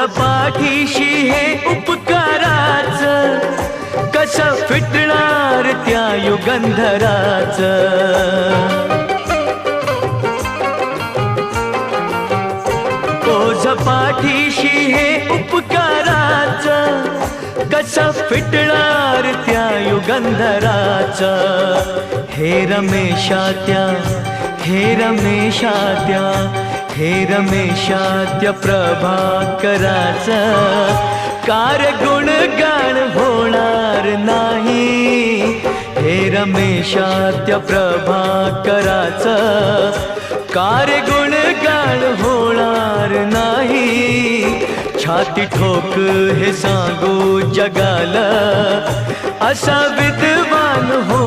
पाठीशी हे उपकाराच, कस फिटणार त्या युगंधराच. ओझ पाठीशी हे उपकाराच, कस फिटणार त्या युगंधराच. हे रमेशात्या, हे रमेशात्या, हे रमेशात्या प्रभाकराच, कार गुणगान होणार नाही. हे रमेशात्या प्रभाकराच, कार गुणगान होणार नाही. छाती ठोक हे सांगू जगाला, असा विद्वान हो.